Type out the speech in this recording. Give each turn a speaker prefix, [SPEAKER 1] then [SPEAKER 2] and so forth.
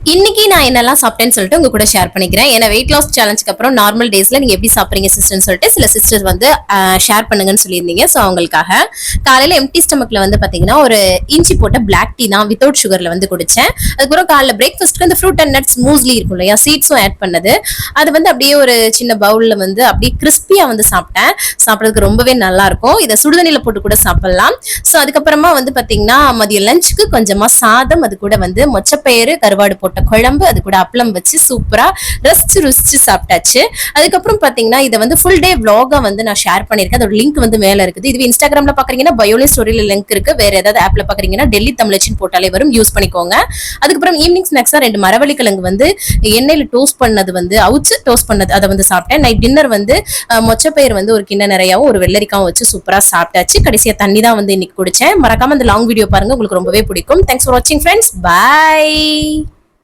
[SPEAKER 1] இன்னைக்கு நான் என்னெல்லாம் சாப்பிட்டேன்னு சொல்லிட்டு உங்க கூட ஷேர் பண்ணிக்கிறேன். ஏன்னா வெயிட் லாஸ் சேலஞ்சுக்கு அப்புறம் நார்மல் டேஸ்ல நீங்க எப்படி சாப்பிடுறீங்க சிஸ்டர்னு சொல்லிட்டு சில சிஸ்டர் வந்து ஷேர் பண்ணுங்கன்னு சொல்லியிருந்தீங்க. ஸோ அவங்களுக்காக காலையில எம்டி ஸ்டமக்ல வந்து பாத்தீங்கன்னா ஒரு இஞ்சி போட்ட பிளாக் டீ தான் வித்தவுட் சுகர்ல வந்து குடிச்சேன். அதுக்கப்புறம் காலைல பிரேக்ஃபாஸ்ட்க்கு அந்த ஃப்ரூட் அண்ட் நட்ஸ் மூஸ்லி இருக்கும் இல்லையா, சீட்ஸும் ஆட் பண்ணது. அது வந்து அப்படியே ஒரு சின்ன பவுல்ல வந்து அப்படியே கிறிஸ்பியா வந்து சாப்பிட்டேன். சாப்பிட்றதுக்கு ரொம்பவே நல்லா இருக்கும். இதை சுடுதண்ணில போட்டு கூட சாப்பிடலாம். ஸோ அதுக்கப்புறமா வந்து பாத்தீங்கன்னா மதிய லஞ்சுக்கு கொஞ்சமா சாதம், அது கூட வந்து மொச்சப்பயிறு கருவாடு போட்ட குழம்பு, அது கூட அப்பளம் வச்சு சூப்பரா ருசிச்சு சாப்பிட்டாச்சு. அதுக்கப்புறம் பாத்தீங்கன்னா இதை வந்து ஃபுல் டே vlog வந்து நான் ஷேர் பண்ணிருக்கேன். அதோட லிங்க் வந்து மேல இருக்குது. இது இன்ஸ்டாகிராம்ல பாக்குறீங்கன்னா பயோலி ஸ்டோரியில லிங்க் இருக்கு. வேற ஏதாவது ஆப்ல பாக்குறீங்கன்னா டெல்லி தமிழச்சின்னு போட்டாலே வரும், யூஸ் பண்ணிக்கோங்க. அதுக்கப்புறம் ஈவினிங் ஸ்நாக்ஸா 2 மரவள்ளி கிழங்கு வந்து எண்ணெயில டோஸ்ட் பண்ணது வந்து அவுச்சு டோஸ்ட் பண்ணது அதை வந்து சாப்பிட்டேன். நைட் டின்னர் வந்து மொச்சப்பயிர் வந்து ஒரு கிண்ண நிறையாவும் ஒரு வெள்ளரிக்காவும் வச்சு சூப்பரா சாப்பிட்டாச்சு. கடைசியா தண்ணி தான் வந்து இன்னைக்கு குடிச்சேன். மறக்காம அந்த லாங் வீடியோ பாருங்க, உங்களுக்கு ரொம்பவே பிடிக்கும். தேங்க்ஸ் ஃபார் வாட்சிங் ஃப்ரெண்ட்ஸ். பை.